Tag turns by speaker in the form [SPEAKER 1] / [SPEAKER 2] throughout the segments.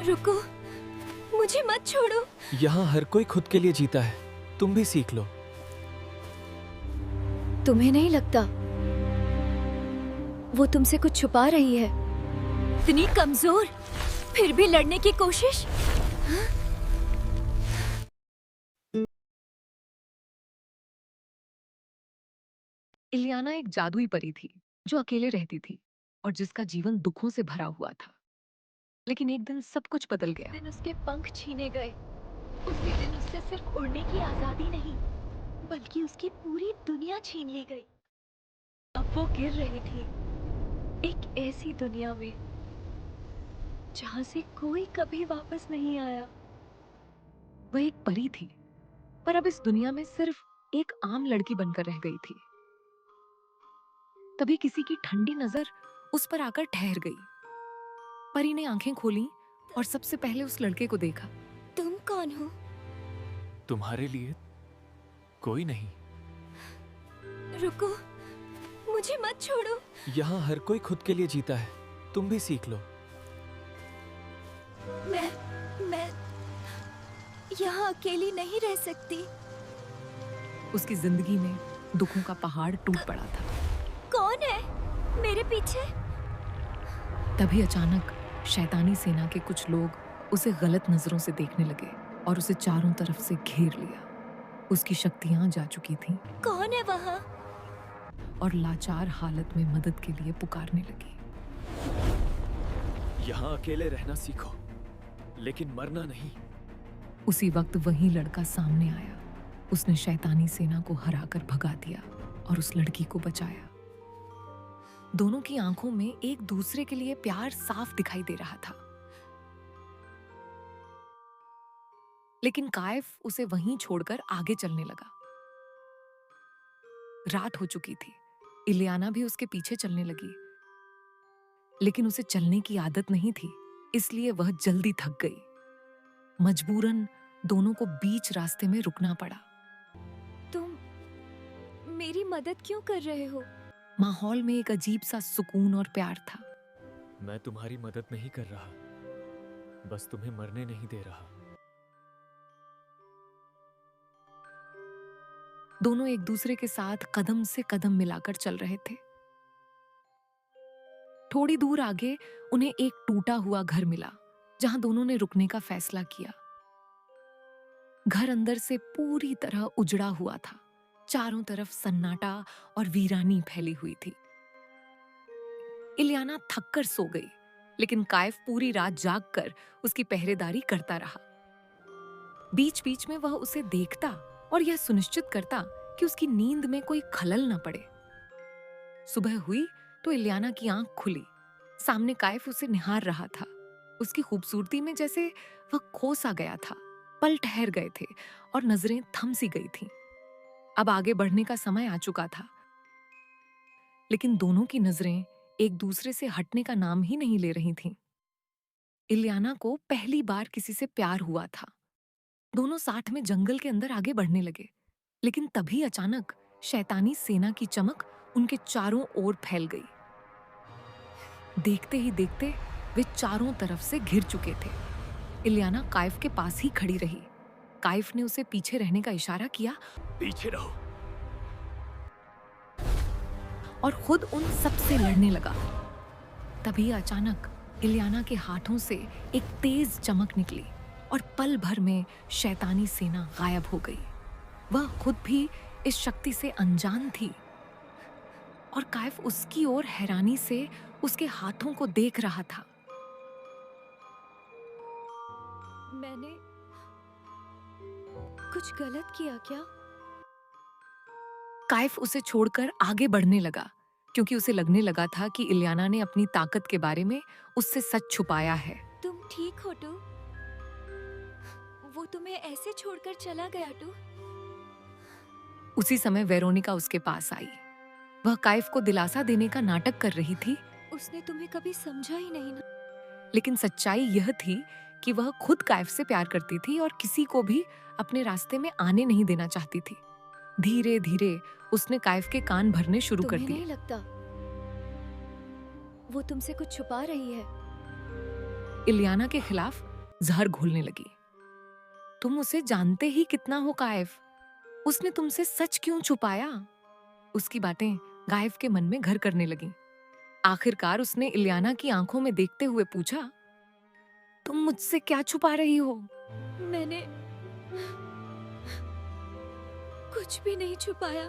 [SPEAKER 1] रुको, मुझे मत छोड़ो।
[SPEAKER 2] यहाँ हर कोई खुद के लिए जीता है, तुम भी सीख लो।
[SPEAKER 1] तुम्हें नहीं लगता वो तुमसे कुछ छुपा रही है? इतनी कमजोर, फिर भी लड़ने की कोशिश।
[SPEAKER 3] इलियाना एक जादुई परी थी जो अकेले रहती थी और जिसका जीवन दुखों से भरा हुआ था। लेकिन एक दिन सब कुछ बदल गया।
[SPEAKER 1] दिन उसके पंख छीने गए। उसी दिन उससे सिर्फ उड़ने की आजादी नहीं, बल्कि उसकी पूरी दुनिया छीन ली गई। अब वो गिर रही थी एक ऐसी दुनिया में जहां से कोई कभी वापस नहीं आया।
[SPEAKER 3] वह एक परी थी, पर अब इस दुनिया में सिर्फ एक आम लड़की बनकर रह गई थी। तभी किसी की ठंडी नजर उस पर आकर ठहर गई। परी ने आंखें खोली और सबसे पहले उस लड़के को देखा।
[SPEAKER 1] तुम कौन हो?
[SPEAKER 2] तुम्हारे लिए कोई नहीं।
[SPEAKER 1] रुको, मुझे मत छोड़ो।
[SPEAKER 2] यहाँ हर कोई खुद के लिए जीता है, तुम भी सीख लो।
[SPEAKER 1] मैं यहाँ अकेली नहीं रह सकती।
[SPEAKER 3] उसकी जिंदगी में दुखों का पहाड़ टूट पड़ा था।
[SPEAKER 1] कौन है मेरे पीछे?
[SPEAKER 3] तभी अचानक शैतानी सेना के कुछ लोग उसे गलत नजरों से देखने लगे और उसे चारों तरफ से घेर लिया। उसकी शक्तियां जा चुकी थीं
[SPEAKER 1] कौन है वहाँ?
[SPEAKER 3] और लाचार हालत में मदद के लिए पुकारने लगी।
[SPEAKER 2] यहाँ अकेले रहना सीखो, लेकिन मरना नहीं।
[SPEAKER 3] उसी वक्त वही लड़का सामने आया। उसने शैतानी सेना को हराकर भगा दिया और उस लड़की को बचाया। दोनों की आंखों में एक दूसरे के लिए प्यार साफ दिखाई दे रहा था। लेकिन कायफ उसे वहीं छोड़कर आगे चलने लगा। रात हो चुकी थी। इलियाना भी उसके पीछे चलने लगी, लेकिन उसे चलने की आदत नहीं थी, इसलिए वह जल्दी थक गई। मजबूरन दोनों को बीच रास्ते में रुकना पड़ा।
[SPEAKER 1] तुम मेरी मदद क्यों कर रहे हो?
[SPEAKER 3] माहौल में एक अजीब सा सुकून और प्यार था।
[SPEAKER 2] मैं तुम्हारी मदद नहीं कर रहा, बस तुम्हें मरने नहीं दे रहा।
[SPEAKER 3] दोनों एक दूसरे के साथ कदम से कदम मिलाकर चल रहे थे। थोड़ी दूर आगे उन्हें एक टूटा हुआ घर मिला, जहां दोनों ने रुकने का फैसला किया। घर अंदर से पूरी तरह उजड़ा हुआ था। चारों तरफ सन्नाटा और वीरानी फैली हुई थी। इलियाना थककर सो गई, लेकिन कायफ पूरी रात जागकर उसकी पहरेदारी करता रहा। बीच बीच में वह उसे देखता और यह सुनिश्चित करता कि उसकी नींद में कोई खलल न पड़े। सुबह हुई तो इलियाना की आंख खुली। सामने कायफ उसे निहार रहा था। उसकी खूबसूरती में जैसे वह खो सा गया था। पल ठहर गए थे और नजरें थम सी गई थीं। अब आगे बढ़ने का समय आ चुका था, लेकिन दोनों की नजरें एक दूसरे से हटने का नाम ही नहीं ले रही थीं। इलियाना को पहली बार किसी से प्यार हुआ था। दोनों साथ में जंगल के अंदर आगे बढ़ने लगे, लेकिन तभी अचानक शैतानी सेना की चमक उनके चारों ओर फैल गई। देखते ही देखते वे चारों तरफ से घिर चुके थे। इलियाना कायफ के पास ही खड़ी रही। कायफ ने उसे पीछे रहने का इशारा किया
[SPEAKER 2] पीछे रहो,
[SPEAKER 3] और खुद उन सब से लड़ने लगा। तभी अचानक इलियाना के हाथों से एक तेज चमक निकली और पल भर में शैतानी सेना गायब हो गई। वह खुद भी इस शक्ति से अनजान थी और कायफ उसकी ओर हैरानी से उसके हाथों को देख रहा था।
[SPEAKER 1] मैंने कुछ गलत किया क्या?
[SPEAKER 3] कायफ उसे छोड़कर आगे बढ़ने लगा, क्योंकि उसे लगने लगा था कि इलियाना ने अपनी ताकत के बारे में उससे सच छुपाया है।
[SPEAKER 1] तुम ठीक हो टू? वो तुम्हें ऐसे छोड़कर चला गया टू?
[SPEAKER 3] उसी समय वेरोनिका उसके पास आई। वह कायफ को दिलासा देने का नाटक कर रही थी,
[SPEAKER 1] उसने तुम्हें कभी समझा ही नहीं ना।
[SPEAKER 3] लेकिन सच्चाई यह थी कि वह खुद कायफ से प्यार करती थी और किसी को भी अपने रास्ते में आने नहीं देना चाहती थी। धीरे धीरे उसने कायफ के कान भरने शुरू कर
[SPEAKER 1] तुम्हें
[SPEAKER 3] दिए।
[SPEAKER 1] नहीं लगता वो तुमसे कुछ छुपा रही है?
[SPEAKER 3] इलियाना के खिलाफ जहर घोलने लगी। तुम उसे जानते ही कितना हो काइफ, उसने तुमसे सच क्यों छुपाया? उसकी बातें काइफ के मन में घर करने लगी। आखिरकार उसने इलियाना की आंखों में देखते हुए पूछा, तुम मुझसे क्या छुपा रही हो?
[SPEAKER 1] मैंने कुछ भी नहीं छुपाया।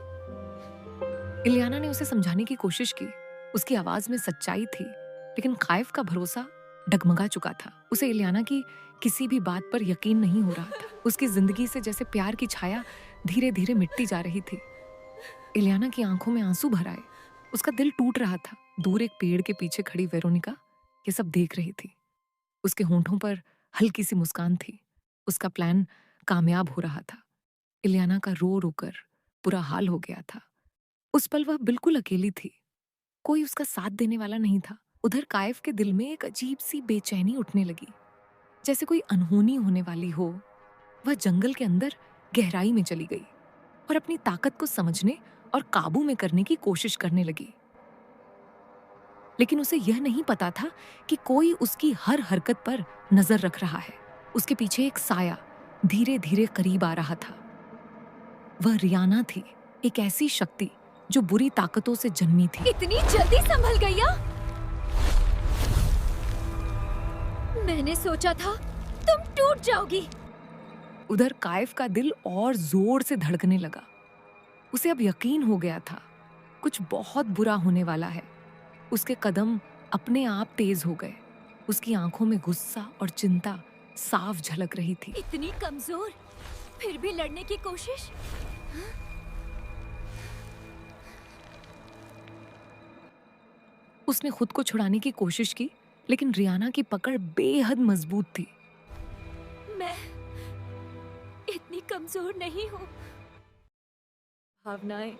[SPEAKER 3] इलियाना ने उसे समझाने की कोशिश की। उसकी आवाज में सच्चाई थी, लेकिन काइफ का भरोसा डगमगा चुका था। उसे इलियाना की किसी भी बात पर यकीन नहीं हो रहा था। उसकी जिंदगी से जैसे प्यार की छाया धीरे धीरे मिटती जा रही थी। इलियाना की आंखों में आंसू भर आए। उसका दिल टूट रहा था। दूर एक पेड़ के पीछे खड़ी वेरोनिका ये सब देख रही थी। उसके होंठों पर हल्की सी मुस्कान थी। उसका प्लान कामयाब हो रहा था। इलियाना का रो रो कर बुरा हाल हो गया था। उस पल वह बिल्कुल अकेली थी। कोई उसका साथ देने वाला नहीं था। उधर काइफ के दिल में एक अजीब सी बेचैनी उठने लगी, जैसे कोई अनहोनी होने वाली हो। वह जंगल के अंदर गहराई में चली गई और अपनी ताकत को समझने और काबू में करने की कोशिश करने लगी। लेकिन उसे यह नहीं पता था कि कोई उसकी हर हरकत पर नजर रख रहा है। उसके पीछे एक साया धीरे धीरे करीब आ रहा था। वह रियाना थी, एक ऐसी शक्ति जो बुरी ताकतों से जन्मी थी।
[SPEAKER 1] इतनी जल्दी संभल गया? मैंने सोचा था तुम टूट जाओगी।
[SPEAKER 3] उधर काइफ का दिल और जोर से धड़कने लगा। उसे अब यकीन हो गया था, कुछ बहुत बुरा होने वाला है। उसके कदम अपने आप तेज हो गए। उसकी आंखों में गुस्सा और चिंता साफ झलक रही थी।
[SPEAKER 1] इतनी कमजोर, फिर भी लड़ने की कोशिश।
[SPEAKER 3] उसने खुद को छुड़ाने की कोशिश की, लेकिन रियाना की पकड़ बेहद मजबूत थी।
[SPEAKER 1] मैं इतनी कमजोर नहीं हूँ। भावनाएं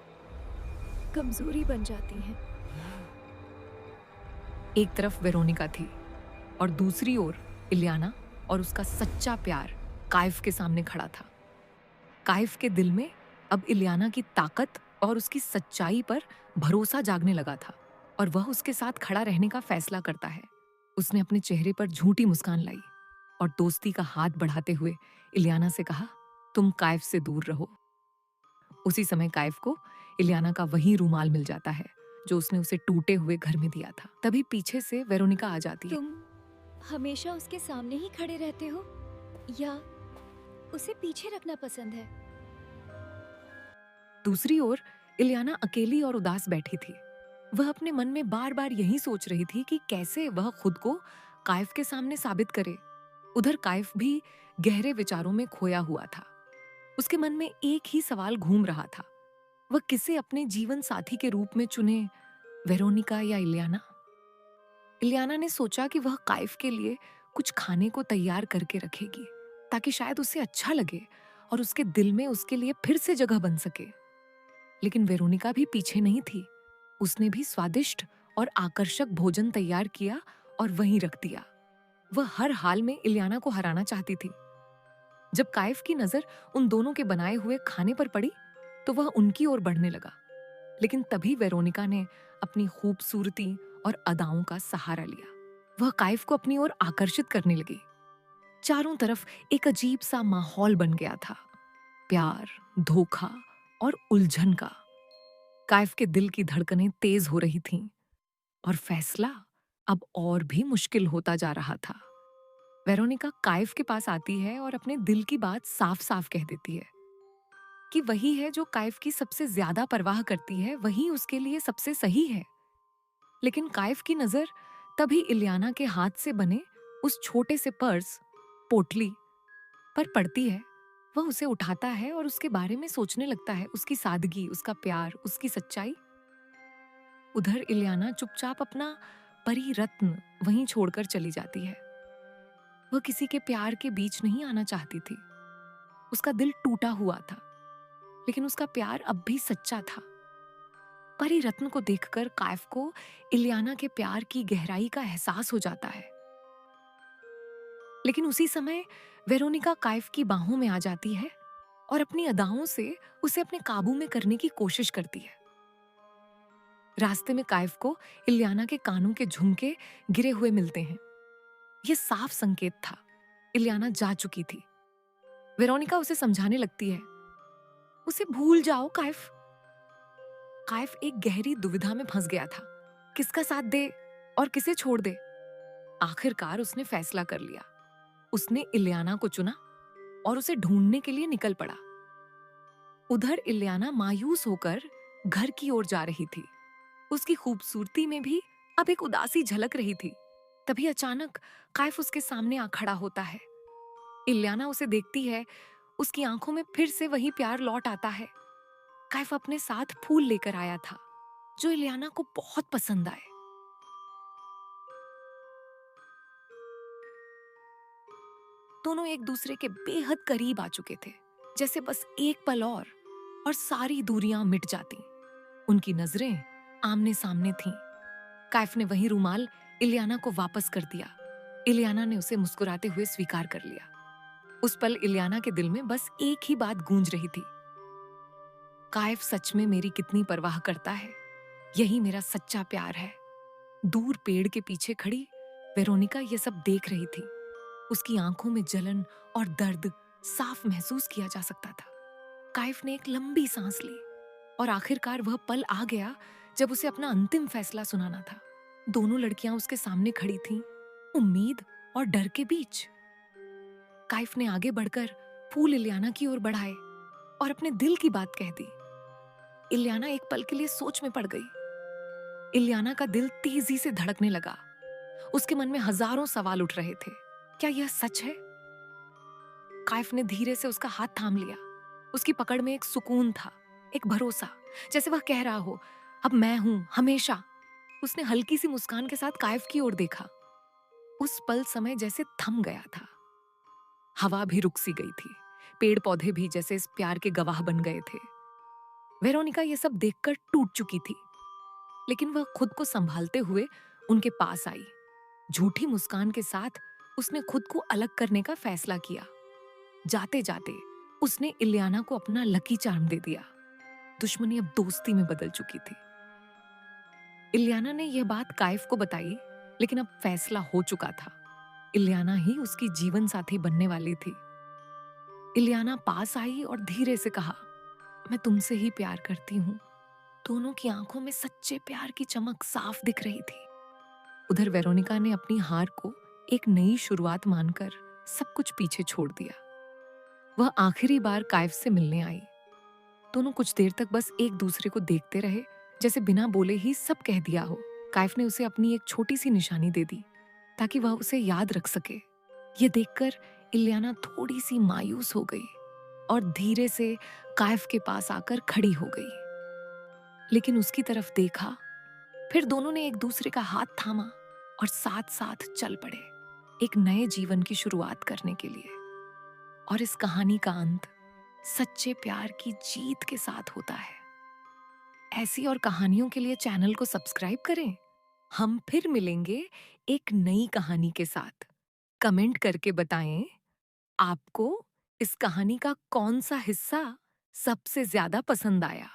[SPEAKER 1] कमजोरी बन जाती हैं।
[SPEAKER 3] एक तरफ वेरोनिका थी और दूसरी ओर इलियाना और उसका सच्चा प्यार काइफ के सामने खड़ा था। काइफ के दिल में अब इलियाना की ताकत और उसकी सच्चाई पर भरोसा जागने लगा था और वह उसके साथ खड़ा रहने का फैसला करता है। उसने अपने चेहरे पर झूठी मुस्कान लाई और दोस्ती का हाथ बढ़ाते हुए इलियाना से कहा, तुम काइफ से दूर रहो। उसी समय काइफ को इलियाना का वही रूमाल मिल जाता है जो उसने उसे टूटे हुए घर में दिया था। तभी पीछे से वेरोनिका आ जाती है।
[SPEAKER 1] तुम हमेशा उसके सामने ही खड़े रहते हो या उसे पीछे रखना पसंद है?
[SPEAKER 3] दूसरी ओर इलियाना अकेली और उदास बैठी थी। वह अपने मन में बार बार यही सोच रही थी कि कैसे वह खुद को काइफ के सामने साबित करे। उधर काइफ भी गहरे विचारों में खोया हुआ था। उसके मन में एक ही सवाल घूम रहा था, वह किसे अपने जीवन साथी के रूप में चुने, वेरोनिका या इलियाना? इलियाना ने सोचा कि वह काइफ के लिए कुछ खाने को तैयार करके रखेगी ताकि शायद उसे अच्छा लगे और उसके दिल में उसके लिए फिर से जगह बन सके। लेकिन वेरोनिका भी पीछे नहीं थी। उसने भी स्वादिष्ट और आकर्षक भोजन तैयार किया और वहीं रख दिया। वह हर हाल में इलियाना को हराना चाहती थी। जब काइफ की नजर उन दोनों के बनाए हुए खाने पर पड़ी तो वह उनकी ओर बढ़ने लगा। लेकिन तभी वेरोनिका ने अपनी खूबसूरती और अदाओं का सहारा लिया। वह काइफ को अपनी ओर आकर्षित करने लगी। चारों तरफ एक अजीब सा माहौल बन गया था, प्यार, धोखा और उलझन का। काइफ के दिल की धड़कनें तेज हो रही थीं और फैसला अब और भी मुश्किल होता जा रहा था। वेरोनिका काइफ के पास आती है और अपने दिल की बात साफ साफ कह देती है कि वही है जो काइफ की सबसे ज्यादा परवाह करती है, वही उसके लिए सबसे सही है। लेकिन काइफ की नजर तभी इलियाना के हाथ से बने उस छोटे से पर्स, पोटली पर पड़ती है। वह उसे उठाता है और उसके बारे में सोचने लगता है, उसकी सादगी, उसका प्यार, उसकी सच्चाई। उधर इलियाना चुपचाप अपना परी रत्न वहीं छोड़कर चली जाती है। वह किसी के प्यार के बीच नहीं आना चाहती थी। उसका दिल टूटा हुआ था, लेकिन उसका प्यार अब भी सच्चा था। परी रत्न को देखकर काइफ को इलियाना के प्यार की गहराई का एहसास हो जाता है। लेकिन उसी समय वेरोनिका काइफ की बाहों में आ जाती है और अपनी अदाओं से उसे अपने काबू में करने की कोशिश करती है। रास्ते में काइफ को इलियाना के कानों के झुमके गिरे हुए मिलते हैं। यह साफ संकेत था इलियाना जा चुकी थी। वेरोनिका उसे समझाने लगती है, उसे भूल जाओ काइफ। काइफ एक गहरी दुविधा में फंस गया था, किसका साथ दे और किसे छोड़ दे। आखिरकार उसने फैसला कर लिया। उसने इलियाना को चुना और उसे ढूंढने के लिए निकल पड़ा। उधर इलियाना मायूस होकर घर की ओर जा रही थी। उसकी खूबसूरती में भी अब एक उदासी झलक रही थी। तभी अचानक काइफ उसके सामने आ खड़ा होता है। इलियाना उसे देखती है, उसकी आंखों में फिर से वही प्यार लौट आता है। काइफ अपने साथ फूल लेकर आया था, जो इलियाना को बहुत पसंद आए। दोनों एक दूसरे के बेहद करीब आ चुके थे, जैसे बस एक पल और सारी दूरियां मिट जाती। उनकी नजरें आमने सामने थीं। काइफ ने वही रुमाल इलियाना को वापस कर दिया। इलियाना ने उसे मुस्कुराते हुए स्वीकार कर लिया। उस पल इलियाना के दिल में बस एक ही बात गूंज रही थी, काइफ सच में मेरी कितनी परवाह करता है। यही मेरा सच्चा प्यार है। दूर पेड़ के पीछे खड़ी वेरोनिका ये सब देख रही थी। उसकी आंखों में जलन और दर्द साफ महसूस किया जा सकता था। काइफ ने एक लंबी सांस ली और आखिरकार वह पल आ गया जब उसे अपना अंतिम फैसला सुनाना था। दोनों लड़कियां उसके सामने खड़ी थीं, उम्मीद और डर के बीच। काइफ ने आगे बढ़कर फूल इलियाना की ओर बढ़ाए और अपने दिल की बात कह दी। इलियाना एक पल के लिए सोच में पड़ गई। इलियाना का दिल तेजी से धड़कने लगा। उसके मन में हजारों सवाल उठ रहे थे। क्या यह सच है? काइफ ने धीरे से उसका हाथ थाम लिया। उसकी पकड़ में एक सुकून था, एक भरोसा, जैसे वह कह रहा हो, अब मैं हूं हमेशा। उसने हल्की सी मुस्कान के साथ काइफ की ओर देखा। उस पल समय जैसे थम गया था। हवा भी रुक सी गई थी। पेड़ पौधे भी जैसे इस प्यार के गवाह बन गए थे। वेरोनिका ये सब देखकर टूट चुकी थी, लेकिन वह खुद को संभालते हुए उनके पास आई। झूठी मुस्कान के साथ उसने खुद को अलग करने का फैसला किया। जाते जाते उसने इलियाना को अपना लकी चार्म दे दिया। दुश्मनी अब दोस्ती में बदल चुकी थी। इलियाना ने यह बात काइफ को बताई, लेकिन अब फैसला हो चुका था। इलियाना ही उसकी जीवन साथी बनने वाली थी। इलियाना पास आई और धीरे से कहा, मैं तुमसे ही प्यार करती हूँ। दोनों की आंखों में सच्चे प्यार की चमक साफ दिख रही थी। उधर वेरोनिका ने अपनी हार को एक नई शुरुआत मानकर सब कुछ पीछे छोड़ दिया। वह आखिरी बार काइफ से मिलने आई। दोनों कुछ देर तक बस एक दूसरे को देखते रहे, जैसे बिना बोले ही सब कह दिया हो। काइफ ने उसे अपनी एक छोटी सी निशानी दे दी ताकि वह उसे याद रख सके। ये देखकर इलियाना थोड़ी सी मायूस हो गई और धीरे से काइफ के पास आकर खड़ी हो गई। लेकिन उसकी तरफ देखा, फिर दोनों ने एक दूसरे का हाथ थामा और साथ साथ चल पड़े, एक नए जीवन की शुरुआत करने के लिए। और इस कहानी का अंत सच्चे प्यार की जीत के साथ होता है। ऐसी और कहानियों के लिए चैनल को सब्सक्राइब करें। हम फिर मिलेंगे एक नई कहानी के साथ। कमेंट करके बताएं आपको इस कहानी का कौन सा हिस्सा सबसे ज्यादा पसंद आया।